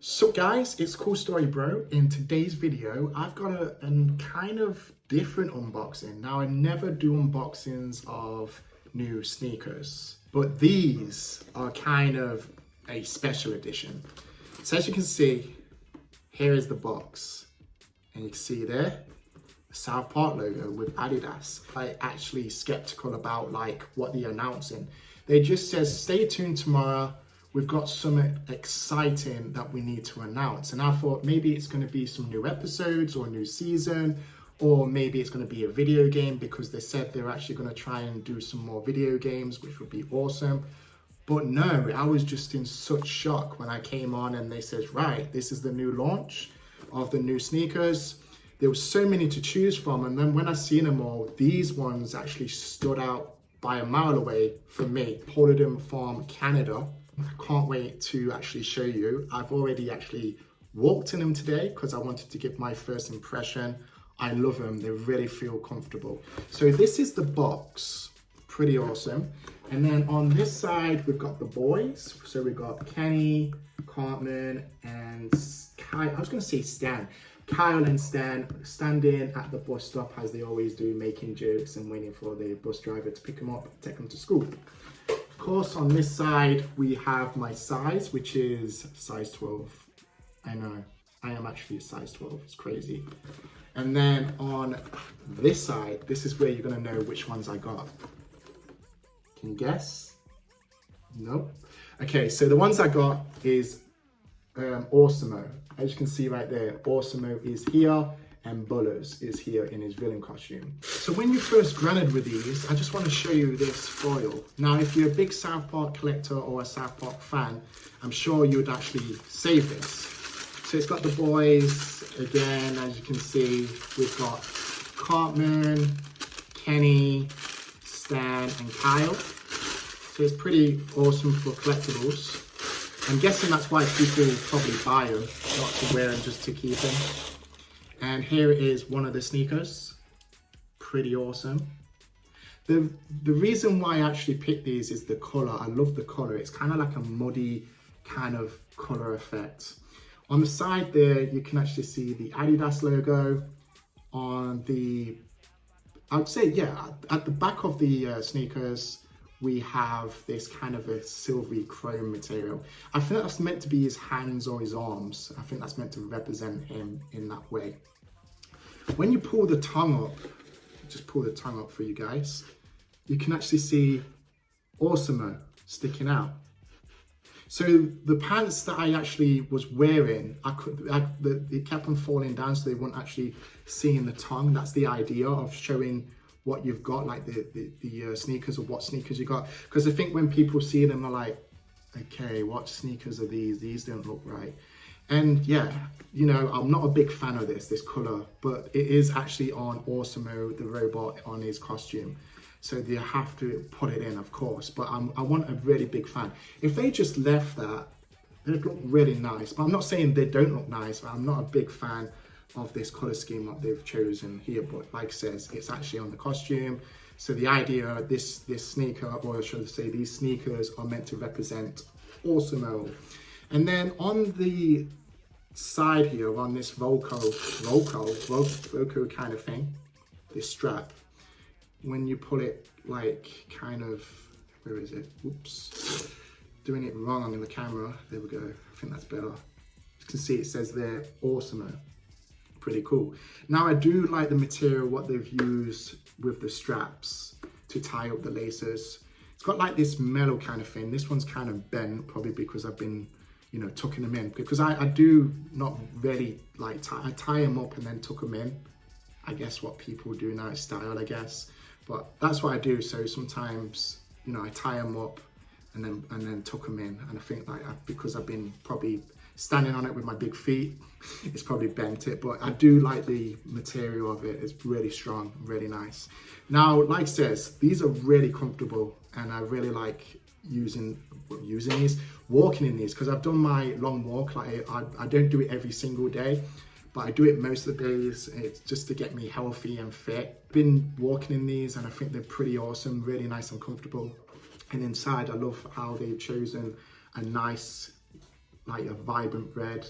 So guys, it's Cool Story Bro. In today's video, I've got a kind of different unboxing. Now, I never do unboxings of new sneakers, but these are kind of a special edition. So as you can see, here is the box. And you can see there, the South Park logo with Adidas. I'm actually skeptical about what they're announcing. They just says, stay tuned tomorrow. We've got something exciting that we need to announce. And I thought maybe it's going to be some new episodes or a new season, or maybe it's going to be a video game because they said they're actually going to try and do some more video games, which would be awesome. But no, I was just in such shock when I came on and they said, right, this is the new launch of the new sneakers. There was so many to choose from. And then when I seen them all, these ones actually stood out by a mile away from me. Ordered them from Canada. I can't wait to actually show you. I've already actually walked in them today because I wanted to give my first impression. I love them, they really feel comfortable. So this is the box, pretty awesome. And then on this side, we've got the boys. So we've got Kenny, Cartman, and Kyle. I was gonna say Stan. Kyle and Stan standing at the bus stop as they always do, making jokes and waiting for the bus driver to pick them up, take them to school. Of course, on this side, we have my size, which is size 12. I know, I am actually a size 12, it's crazy. And then on this side, this is where you're gonna know which ones I got. Can you guess? Nope. Okay, so the ones I got is AWESOM-O. As you can see right there, AWESOM-O is here and Bullers is here in his villain costume. So when you first granted with these, I just want to show you this foil. Now, if you're a big South Park collector or a South Park fan, I'm sure you would actually save this. So it's got the boys, again, as you can see, we've got Cartman, Kenny, Stan, and Kyle. So it's pretty awesome for collectibles. I'm guessing that's why people probably buy them, not to wear them, just to keep them. And here is one of the sneakers, pretty awesome. The reason why I actually picked these is the color. I love the color. It's kind of like a muddy kind of color effect. On the side there, you can actually see the Adidas logo. On the, I'd say, yeah, at the back of the sneakers, we have this kind of a silvery chrome material. I think that's meant to be his hands or his arms. I think that's meant to represent him in that way. When you pull the tongue up, just pull the tongue up for you guys, you can actually see AWESOM-O sticking out. So the pants that I actually was wearing, they kept on falling down so they weren't actually seeing the tongue. That's the idea of showing what you've got, like the sneakers, or what sneakers you got. Because I think when people see them, they're like, okay, what sneakers are these? These don't look right. And yeah, you know, I'm not a big fan of this color, but it is actually on AWESOM-O, the robot, on his costume. So you have to put it in, of course, but I want a really big fan. If they just left that, they'd look really nice. But I'm not saying they don't look nice, but I'm not a big fan of this color scheme that they've chosen here. But like I says, it's actually on the costume. So the idea, this sneaker, or should I say these sneakers, are meant to represent AWESOM-O. And then on the side here, on this Volco kind of thing, this strap, when you pull it like kind of, where is it? Oops, doing it wrong on the camera. There we go, I think that's better. You can see it says there, AWESOM-O. Pretty cool. Now I do like the material, what they've used with the straps to tie up the laces. It's got like this metal kind of thing. This one's kind of bent, probably because I've been, you know, tucking them in. Because I do not really like I tie them up and then tuck them in. I guess what people do now is style, I guess. But that's what I do. So sometimes, you know, I tie them up and then tuck them in. And I think because I've been probably standing on it with my big feet, it's probably bent it, but I do like the material of it. It's really strong, really nice. Now, like I says, these are really comfortable, and I really like using these, walking in these, because I've done my long walk. Like I don't do it every single day, but I do it most of the days. It's just to get me healthy and fit. Been walking in these, and I think they're pretty awesome, really nice and comfortable. And inside, I love how they've chosen a nice like a vibrant red.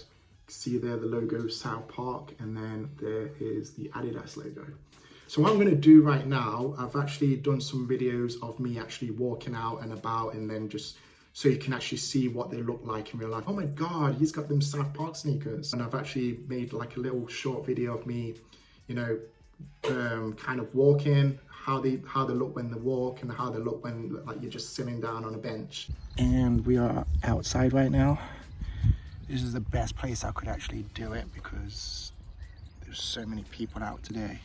See there the logo South Park, and then there is the Adidas logo. So what I'm going to do right now, I've actually done some videos of me actually walking out and about, and then just so you can actually see what they look like in real life. Oh my God, he's got them South Park sneakers. And I've actually made like a little short video of me, you know, kind of walking, how they look when they walk, and how they look when like you're just sitting down on a bench. And we are outside right now. This is the best place I could actually do it because there's so many people out today.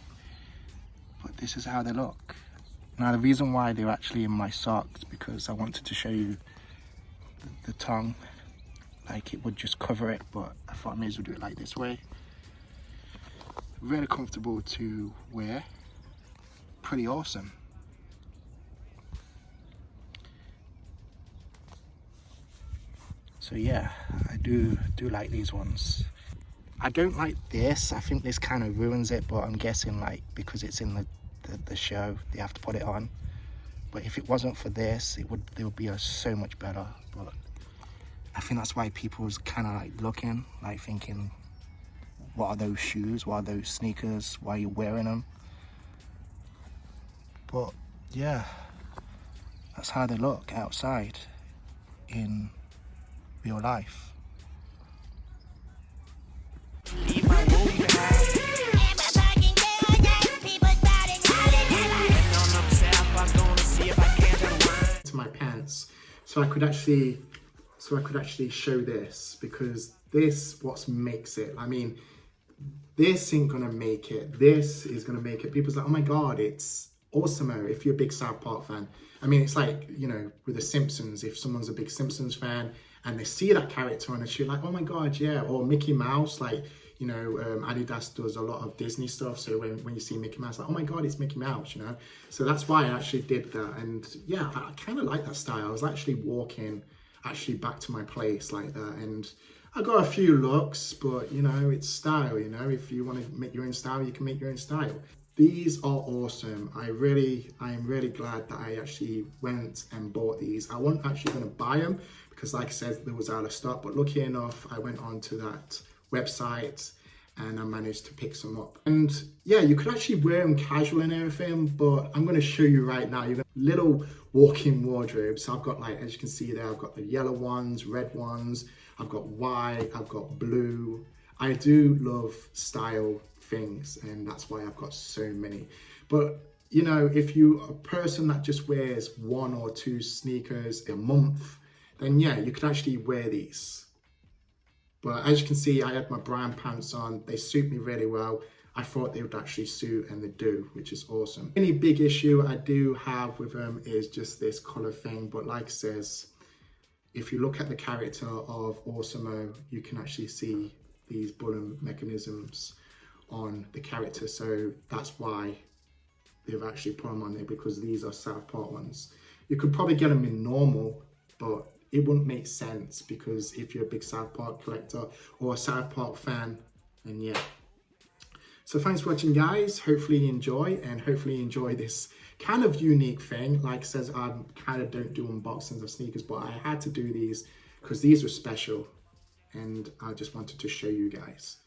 But this is how they look. Now the reason why they're actually in my socks, because I wanted to show you the tongue, like it would just cover it, but I thought I may as well do it like this way. Really comfortable to wear, pretty awesome. So yeah, I do like these ones. I don't like this. I think this kind of ruins it, but I'm guessing like because it's in the show, they have to put it on. But if it wasn't for this, it would be so much better. But I think that's why people was kind of like looking, like thinking, what are those shoes? What are those sneakers? Why are you wearing them? But yeah, that's how they look outside in real life. To my pants, so I could actually show this, because this what makes it. I mean, this ain't gonna make it. This is gonna make it. People's like, oh my God, it's AWESOM-O. If you're a big South Park fan, I mean, it's like, you know, with the Simpsons. If someone's a big Simpsons fan and they see that character on a shoe, like, oh my God, yeah. Or Mickey Mouse, like, you know, Adidas does a lot of Disney stuff. So when you see Mickey Mouse, like, oh my God, it's Mickey Mouse, you know. So that's why I actually did that. And yeah, I kind of like that style. I was actually walking back to my place like that, and I got a few looks, but you know, it's style. You know, if you want to make your own style, you can make your own style. These are awesome. I am really glad that I actually went and bought these. I wasn't actually going to buy them because, like I said, there was out of stock, but lucky enough, I went onto that website and I managed to pick some up. And yeah, you could actually wear them casual and everything, but I'm going to show you right now. You've got little walk-in wardrobes. So I've got, like, as you can see there, I've got the yellow ones, red ones, I've got white, I've got blue. I do love style things, and that's why I've got so many. But you know, if you're a person that just wears 1 or 2 sneakers a month, then yeah, you could actually wear these. But as you can see, I had my brown pants on. They suit me really well. I thought they would actually suit, and they do, which is awesome. Any big issue I do have with them is just this color thing. But like it says, if you look at the character of AWESOM-O, you can actually see these bullet mechanisms on the character. So that's why they've actually put them on there, because these are South Park ones. You could probably get them in normal, but it wouldn't make sense, because if you're a big South Park collector or a South Park fan, then yeah. So thanks for watching, guys. Hopefully you enjoy, and hopefully you enjoy this kind of unique thing. Like I said, I kind of don't do unboxings of sneakers, but I had to do these because these were special, and I just wanted to show you guys.